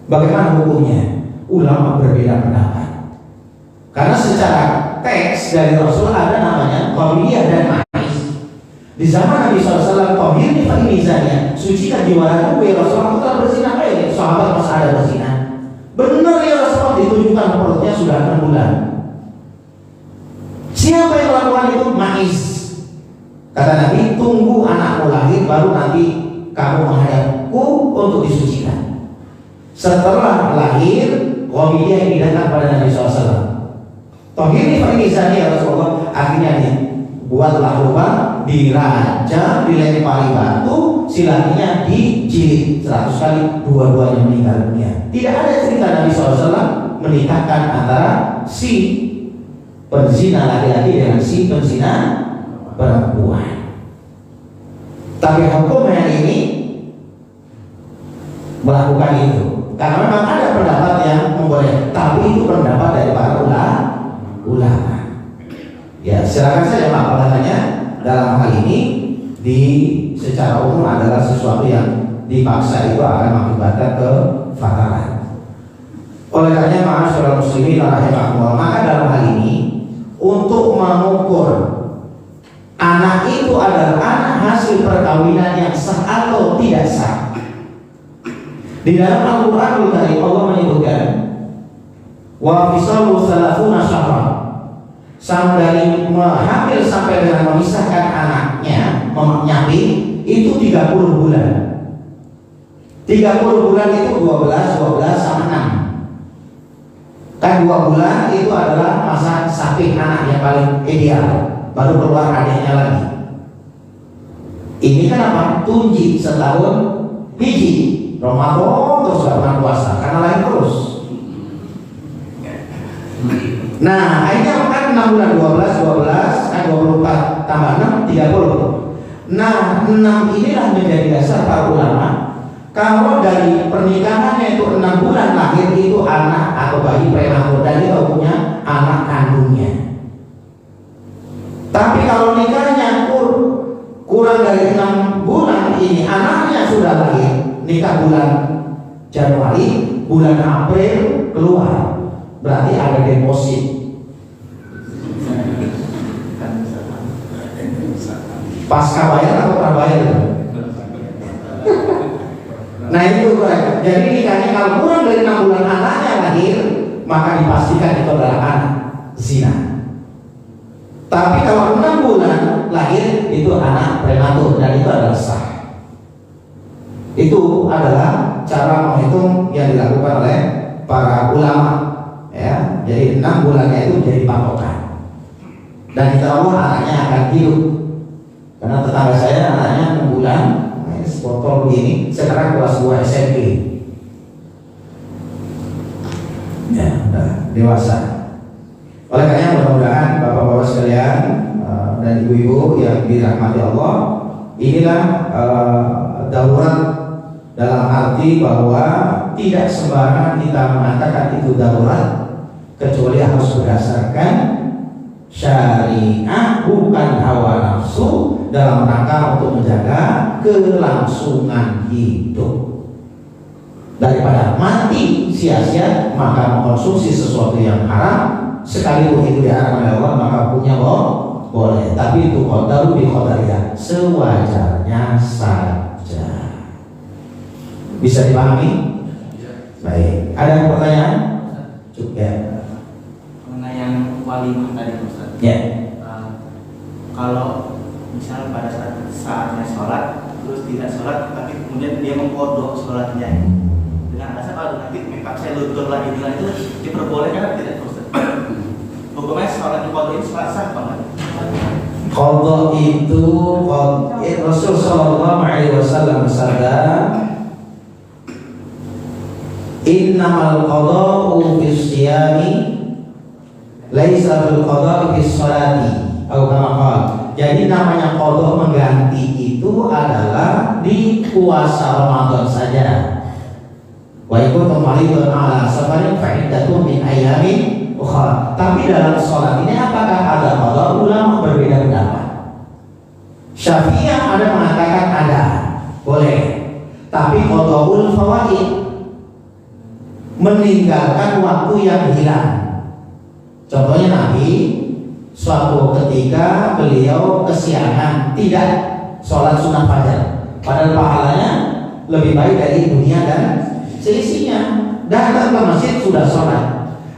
Bagaimana hukumnya? Ulama berbeda pendapat. Karena secara teks dari Rasul ada namanya qauliyah dan ma'is. Di zaman Nabi SAW, tahir fa ini zania, sucikan jiwa gue. Rasulullah telah berzina, sahabat masih ada berzina. Benar ya Rasulullah, ditunjukkan perutnya sudah 6 bulan. Siapa yang melakukan itu? Ma'is. Kata Nabi, tunggu anakmu lahir baru nanti kamu menghadapku untuk disucikan. Setelah lahir, qauliyah yang didatang pada Nabi SAW. Tahir fa ini zania Rasulullah, akhirnya buatlah lubang, dirajam, dilempari batu, si lakinya dijilid 100 kali, dua-duanya meninggal dunia. Tidak ada cerita Nabi SAW menikahkan antara si penzina laki-laki dengan si penzina perempuan. Tapi hukum hari ini melakukan itu karena memang ada pendapat yang membolehkan, tapi itu pendapat dari para ulama. Ya, silakan saja Pak, olahannya dalam hal ini secara umum adalah sesuatu yang dipaksa itu akan mengakibatkan kefatalan. Oleh karenanya ma'asyiral muslimin rahimakumullah, maka dalam hal ini untuk mengukur anak itu adalah anak hasil perkawinan yang sah atau tidak sah, di dalam Al-Quranul Karim Allah menyebutkan wa fisalu salafuna syahra, dari hamil sampai dengan memisahkan anaknya, menyapih itu 30 bulan. 30 bulan itu 12 sama 6. Kan 2 bulan itu adalah masa sapih anak yang paling ideal, baru keluar adiknya lagi. Ini kan apa? Tunji setahun hiji Ramadan terus gak pernah puasa karena lain terus. Nah, akhirnya kan 6 bulan 12 kan 24 tambah 6 30. Nah, 6 inilah menjadi dasar para ulama. Kalau dari pernikahannya itu 6 bulan lahir itu anak atau bayi prematur dan dia punya anak kandungnya. Tapi kalau nikahnya kurang dari 6 bulan ini anaknya sudah lahir, nikah bulan Januari, bulan April keluar, berarti ada deposit. Pasca bayar atau prabayar? Nah itu kan. Jadi nikahnya kalau kurang dari 6 bulan anaknya lahir, maka dipastikan itu adalah anak zina. Tapi kalau 6 bulan lahir itu anak prematur dan itu adalah sah. Itu adalah cara menghitung yang dilakukan oleh para ulama. Ya, jadi 6 bulannya itu menjadi patokan. Dan insya Allah anaknya akan hidup. Karena tetangga saya anaknya 6 bulan, botol begini, sekarang kelas 2 SMP. Ya, udah dewasa. Oleh karena mudah-mudahan bapak-bapak sekalian dan ibu-ibu yang dirahmati Allah, inilah darurat dalam arti bahwa tidak sembarangan kita mengatakan itu darurat, kecuali harus berdasarkan syariah, bukan hawa nafsu, dalam rangka untuk menjaga kelangsungan hidup. Daripada mati sia-sia, maka mengkonsumsi sesuatu yang haram, sekalipun itu diharamkan oleh Allah, maka punya boleh. Tapi itu qadaru bi qadariyah, sewajarnya saja. Bisa dipahami? Baik. Ada pertanyaan? Cukup ya. Mengenai yang walimah tadi Ustaz. Ya. Kalau misalnya pada saatnya sholat terus tidak sholat, tapi kemudian dia mengkodok sholatnya dengan alasan kalau nanti memang saya luntur lagi bilang itu diperbolehkan tidak Ustaz? Hukumnya sholat di kodok ini sholat sah banget. Qadha itu Rasul sallallahu alaihi wasallam bersabda, innamal qada'u fis siyami laisa fil qada'i fis sholati atau kama qala. Jadi namanya qadha mengganti itu adalah di puasa Ramadan saja. Wa ikuntum maridun ala safarin fa iddatun min ayyamin ukhra. Tapi dalam sholat ini apakah ada qadha? Ulama berbeda pendapat. Syafi'iyah ada mengatakan ada, boleh. Tapi qada'ul fawaid, meninggalkan waktu yang hilang. Contohnya Nabi suatu ketika beliau kesiangan tidak sholat sunnah fajar, padahal pahalanya lebih baik dari dunia dan seisinya. Datang ke masjid sudah sholat.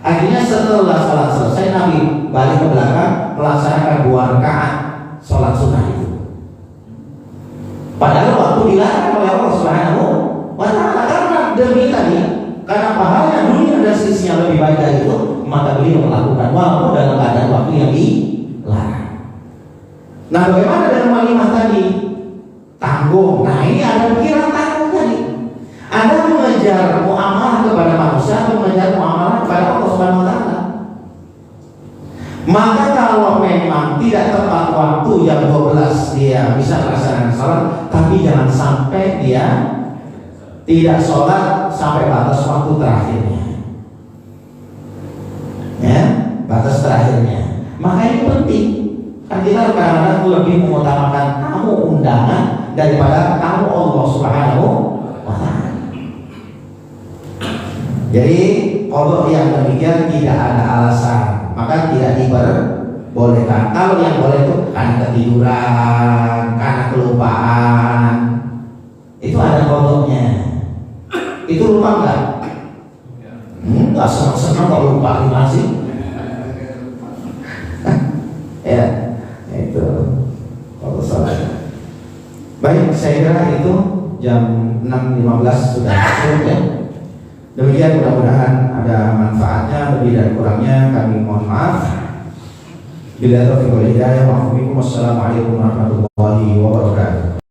Akhirnya setelah sholat selesai Nabi balik ke belakang melaksanakan 2 rakaat sholat sunnah itu. Padahal waktu dilarang oleh Allah Subhanahu wa Ta'ala karena demi tadi, karena pahalanya dunia dan seisinya lebih baik dari itu, maka beliau melakukan walaupun dalam keadaan waktu yang dilarang. Nah, bagaimana dengan walimah tadi? Tanggung. Nah, ini Maka kalau memang tidak tepat waktu jam 12 dia bisa melaksanakan sholat, tapi jangan sampai dia tidak sholat sampai batas waktu terakhirnya. Ya, batas terakhirnya. Maka ini penting. Kan kita kadang-kadang lebih mengutamakan tamu undangan daripada tamu Allah Subhanahu wa Ta'ala. Jadi qadha yang demikian tidak ada alasan, maka tidak diperbolehkan. Kalau yang boleh itu karena ketiduran, karena kelupaan, itu ada qadhanya. Itu lupa enggak? Enggak senang-senang kalau lupa gimana sih? Ya, itu kalau salah. Baik, saya kira itu jam 6.15 sudah cukup ya. Demikian, mudah-mudahan ada manfaatnya. Lebih dan kurangnya kami mohon maaf. Bila taufiq wal hidayah, wassalamualaikum warahmatullahi wabarakatuh.